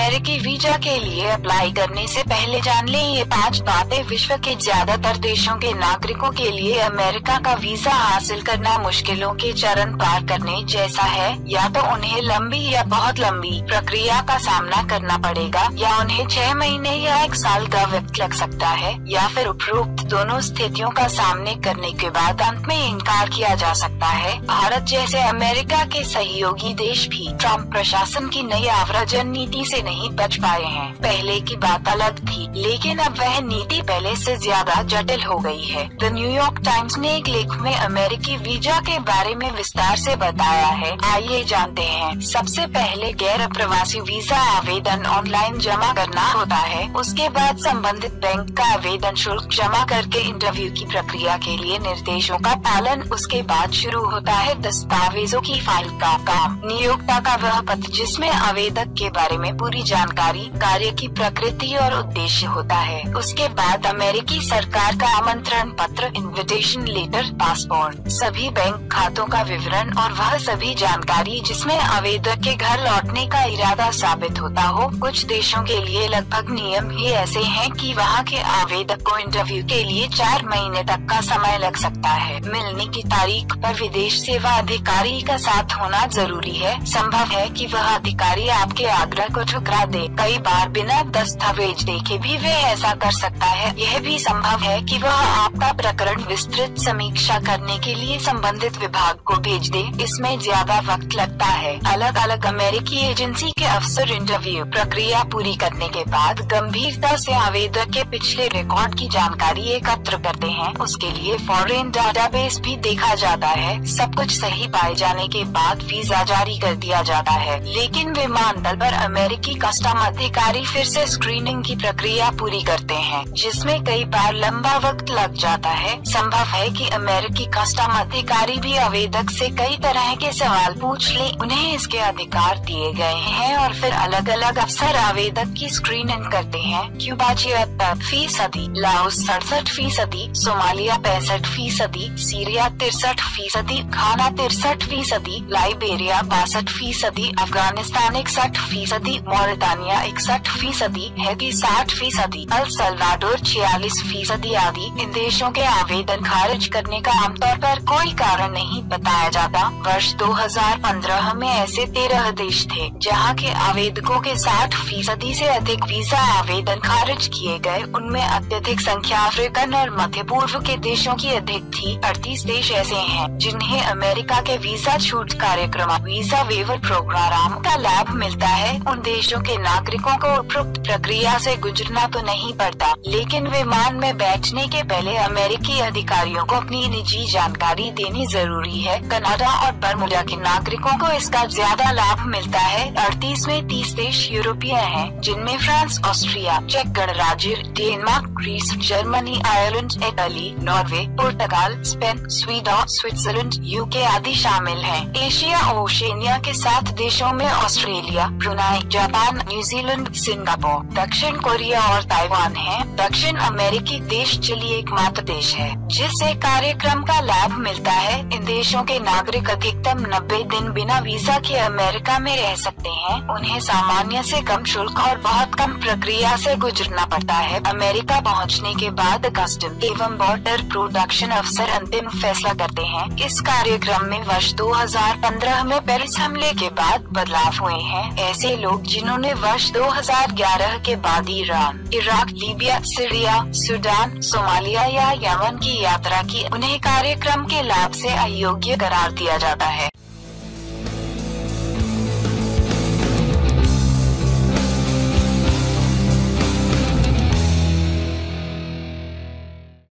अमेरिकी वीजा के लिए अप्लाई करने से पहले जान लें ये 5 बातें। विश्व के ज्यादातर देशों के नागरिकों के लिए अमेरिका का वीजा हासिल करना मुश्किलों के चरण पार करने जैसा है। या तो उन्हें लंबी या बहुत लंबी प्रक्रिया का सामना करना पड़ेगा, या उन्हें 6 महीने या 1 साल का वक्त लग सकता है, या फिर उपरोक्त दोनों स्थितियों का सामने करने के बाद अंत में इनकार किया जा सकता है। भारत जैसे अमेरिका के सहयोगी देश भी ट्रम्प प्रशासन की नई आव्रजन नीति से नहीं बच पाए हैं। पहले की बात अलग थी, लेकिन अब वह नीति पहले से ज्यादा जटिल हो गई है। द न्यूयॉर्क टाइम्स ने एक लेख में अमेरिकी वीजा के बारे में विस्तार से बताया है। आइए जानते हैं। सबसे पहले गैर प्रवासी वीजा आवेदन ऑनलाइन जमा करना होता है। उसके बाद संबंधित बैंक का आवेदन शुल्क जमा करके इंटरव्यू की प्रक्रिया के लिए निर्देशों का पालन। उसके बाद शुरू होता है दस्तावेजों की फाइल का काम। नियोक्ता का वह पत्र जिसमें आवेदक के बारे में पूरी जानकारी, कार्य की प्रकृति और उद्देश्य होता है। उसके बाद अमेरिकी सरकार का आमंत्रण पत्र, इन्विटेशन लेटर, पासपोर्ट, सभी बैंक खातों का विवरण और वह सभी जानकारी जिसमें आवेदक के घर लौटने का इरादा साबित होता हो। कुछ देशों के लिए लगभग नियम ही ऐसे हैं कि वहाँ के आवेदक को इंटरव्यू के लिए 4 महीने तक का समय लग सकता है। मिलने की तारीख पर विदेश सेवा अधिकारी का साथ होना जरूरी है। संभव है कि वह अधिकारी आपके आग्रह को ठुकरा दे। कई बार बिना दस्तावेज देखे भी वे ऐसा कर सकता है। यह भी संभव है कि वह आपका प्रकरण विस्तृत समीक्षा करने के लिए संबंधित विभाग को भेज दे। इसमें ज्यादा वक्त लगता है। अलग अलग अमेरिकी एजेंसी के अफसर इंटरव्यू प्रक्रिया पूरी करने के बाद गंभीरता से आवेदक के पिछले रिकॉर्ड की जानकारी एकत्र करते हैं। उसके लिए फॉरेन डाटाबेस भी देखा जाता है। सब कुछ सही पाए जाने के बाद वीजा जारी कर दिया जाता है। लेकिन विमानतल पर अमेरिकी कस्टम अधिकारी फिर से स्क्रीनिंग की प्रक्रिया पूरी करते हैं, जिसमें कई बार लंबा वक्त लग जाता है। संभव है कि अमेरिकी कस्टम अधिकारी भी आवेदक से कई तरह के सवाल पूछ ले। उन्हें इसके अधिकार दिए गए हैं और फिर अलग अलग अफसर आवेदक की स्क्रीनिंग करते हैं। क्यूबा 76%, लाओस 67%, सोमालिया 65%, सीरिया 63%, घाना 63%, Liberia 62%, Afghanistan 61%, मोरितानिया 61%, Haiti 60%, El Salvador 46% आदि। इन देशों के आवेदन खारिज करने का आमतौर पर कोई कारण नहीं बताया जाता। वर्ष 2015 में ऐसे 13 देश थे जहां के आवेदकों के 60% से अधिक वीजा आवेदन खारिज किए गए। उनमें अत्यधिक संख्या अफ्रीकन और मध्य पूर्व के देशों की अधिक थी। 38 देश ऐसे हैं जिन्हें अमेरिका के वीजा छूट कार्यक्रम, वीजा वेवर प्रोग्राम का लाभ मिलता है। उन देशों के नागरिकों को उपरोक्त प्रक्रिया से गुजरना तो नहीं पड़ता, लेकिन विमान में बैठने के पहले अमेरिकी अधिकारियों को अपनी निजी जानकारी देनी जरूरी है। कनाडा और बरमुडा के नागरिकों को इसका ज्यादा लाभ मिलता है। 38 में 30 देश यूरोपीय हैं, जिनमें फ्रांस, ऑस्ट्रिया, चेक गणराज्य, Denmark, Greece, Germany, Ireland, Italy, Norway, पुर्तगाल, स्पेन, स्वीडन, स्विट्जरलैंड, यूके आदि शामिल हैं। एशिया ओशिनिया के 7 देशों में Australia, Brunei, Japan, New Zealand, Singapore, दक्षिण कोरिया और ताइवान हैं। दक्षिण अमेरिकी देश चिली एकमात्र देश है जिसे कार्यक्रम का लाभ मिलता है। इन देशों के नागरिक अधिकतम 90 दिन बिना वीजा के अमेरिका में रह सकते हैं। उन्हें सामान्य से कम शुल्क और बहुत कम प्रक्रिया से गुजरना पड़ता है। अमेरिका पहुंचने के बाद कस्टम एवं बॉर्डर प्रोटेक्शन अफसर अंतिम फैसला करते हैं। इस कार्यक्रम में वर्ष 2015 में पेरिस हमले के बाद बदलाव हुए हैं। ऐसे लोग जिन्होंने वर्ष 2011 के बाद Iran, Iraq, Libya, Syria, Sudan, Somalia या यमन की यात्रा की, उन्हें कार्यक्रम के लाभ से अयोग्य करार दिया जाता है।